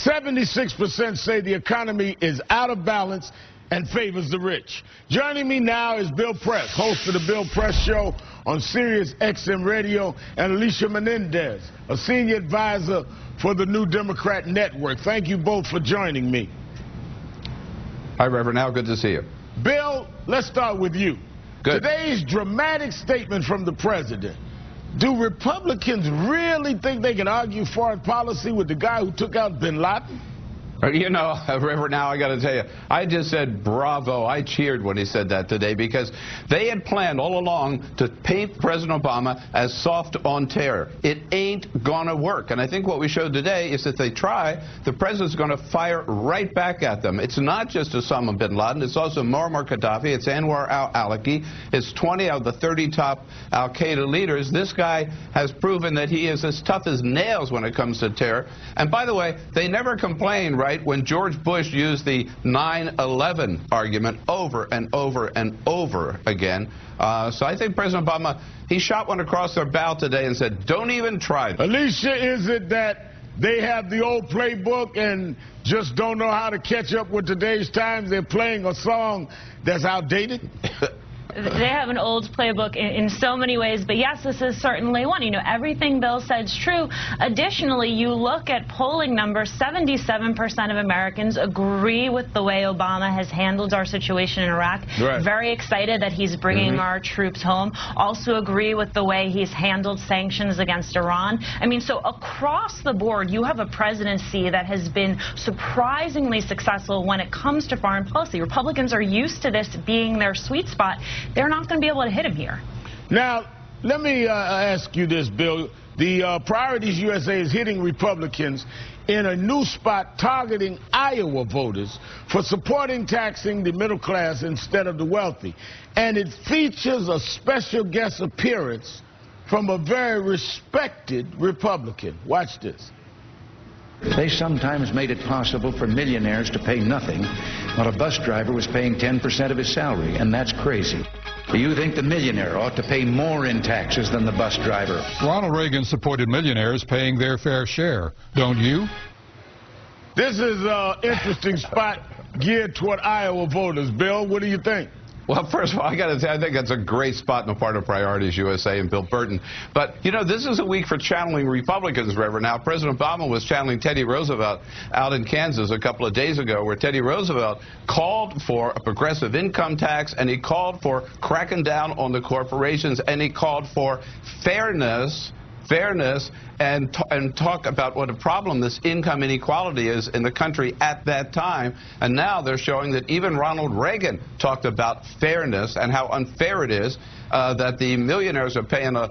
76% say the economy is out of balance and favors the rich. Joining me now is Bill Press, host of the Bill Press Show on Sirius XM Radio, and Alicia Menendez, a senior advisor for the New Democrat Network. Thank you both for joining me. Hi, Reverend Al. Good to see you. Bill, let's start with you. Good. Today's dramatic statement from the president. Do Republicans really think they can argue foreign policy with the guy who took out bin Laden? You know, Reverend, now I got to tell you, I just said bravo. I cheered when he said that today because they had planned all along to paint President Obama as soft on terror. It ain't going to work. And I think what we showed today is that they try, the president's going to fire right back at them. It's not just Osama bin Laden. It's also Muammar Gaddafi. It's Anwar al-Awlaki. It's 20 of the 30 top al-Qaeda leaders. This guy has proven that he is as tough as nails when it comes to terror. And by the way, they never complained, right, when George Bush used the 9/11 argument over and over and over again. So I think President Obama, he shot one across their bow today and said, don't even try it. Alicia, is it that they have the old playbook and just don't know how to catch up with today's times? They're playing a song that's outdated? They have an old playbook in so many ways, but yes, this is certainly one. You know, everything Bill said is true. Additionally, you look at polling numbers, 77% of Americans agree with the way Obama has handled our situation in Iraq. Right. Very excited that he's bringing our troops home. Also agree with the way he's handled sanctions against Iran. I mean, so across the board, you have a presidency that has been surprisingly successful when it comes to foreign policy. Republicans are used to this being their sweet spot. They're not going to be able to hit him here. Now, let me ask you this, Bill. The Priorities USA is hitting Republicans in a new spot targeting Iowa voters for supporting taxing the middle class instead of the wealthy. And it features a special guest appearance from a very respected Republican. Watch this. They sometimes made it possible for millionaires to pay nothing while a bus driver was paying 10% of his salary, and that's crazy. Do you think the millionaire ought to pay more in taxes than the bus driver? Ronald Reagan supported millionaires paying their fair share, don't you? This is an interesting spot geared toward Iowa voters. Bill, what do you think? Well, first of all, I got to say, I think that's a great spot in the part of Priorities USA and Bill Burton. But, you know, this is a week for channeling Republicans, Reverend. Now, President Obama was channeling Teddy Roosevelt out in Kansas a couple of days ago, where Teddy Roosevelt called for a progressive income tax, and he called for cracking down on the corporations, and he called for fairness, and talk about what a problem this income inequality is in the country at that time. And now they're showing that even Ronald Reagan talked about fairness and how unfair it is that the millionaires are paying a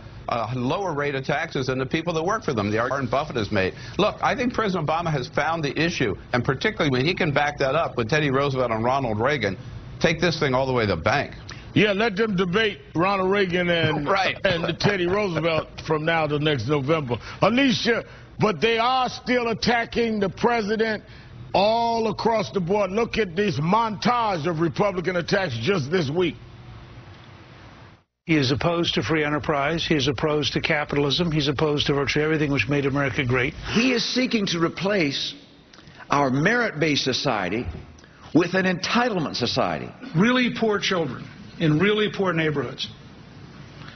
lower rate of taxes than the people that work for them. The argument Buffett has made. Look, I think President Obama has found the issue, and particularly when he can back that up with Teddy Roosevelt and Ronald Reagan, take this thing all the way to the bank. Yeah, let them debate Ronald Reagan and Teddy Roosevelt from now to next November. Alicia, but they are still attacking the president all across the board. Look at this montage of Republican attacks just this week. He is opposed to free enterprise. He is opposed to capitalism. He's opposed to virtually everything which made America great. He is seeking to replace our merit-based society with an entitlement society. Really poor children in really poor neighborhoods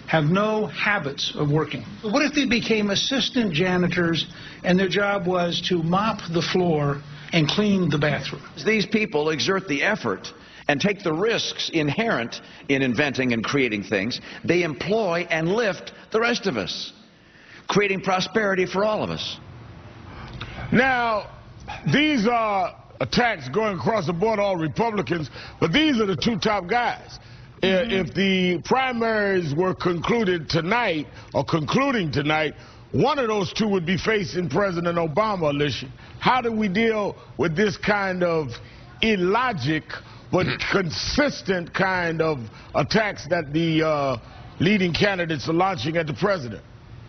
have no habits of working. What if they became assistant janitors and their job was to mop the floor and clean the bathroom? These people exert the effort and take the risks inherent in inventing and creating things. They employ and lift the rest of us, creating prosperity for all of us. Now, these are attacks going across the board, all Republicans, but these are the two top guys. If the primaries were concluded tonight, or concluding tonight, one of those two would be facing President Obama, Alicia. How do we deal with this kind of illogic but consistent kind of attacks that the leading candidates are launching at the president?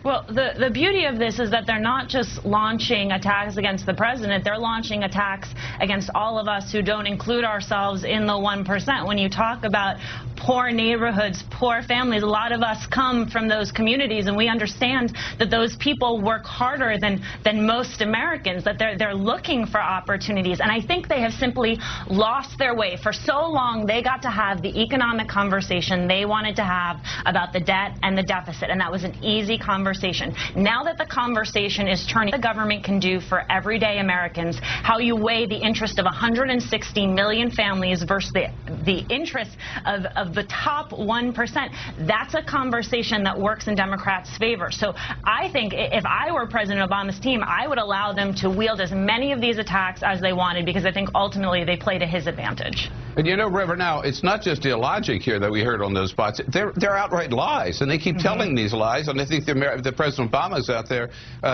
Well, the beauty of this is that they're not just launching attacks against the president. They're launching attacks against all of us who don't include ourselves in the 1%. When you talk about poor neighborhoods, poor families, a lot of us come from those communities, and we understand that those people work harder than most Americans, that they're looking for opportunities. And I think they have simply lost their way. For so long, they got to have the economic conversation they wanted to have about the debt and the deficit, and that was an easy conversation. Now that the conversation is turning, the government can do for everyday Americans, how you weigh the interest of 160 million families versus the interest of the top 1%, that's a conversation that works in Democrats' favor. So I think if I were President Obama's team, I would allow them to wield as many of these attacks as they wanted, because I think ultimately they play to his advantage. And you know, Reverend, now, it's not just illogic here that we heard on those spots. They're outright lies, and they keep telling these lies, and I think the President Obama is out there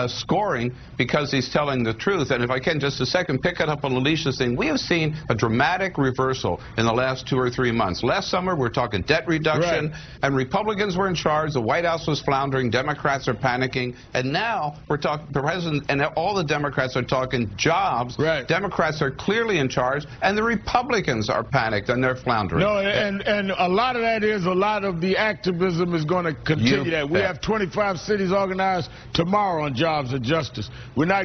scoring because he's telling the truth. And if I can, just a second, pick it up on Alicia's thing. We have seen a dramatic reversal in the last 2 or 3 months. Last summer, we're talking debt reduction, and Republicans were in charge. The White House was floundering. Democrats are panicking. And now we're talking, the president and all the Democrats are talking jobs. Democrats are clearly in charge, and the Republicans are panicked, and they're floundering. No, and a lot of that is, a lot of the activism is going to continue that. We have 25 cities organized tomorrow on jobs and justice. We're not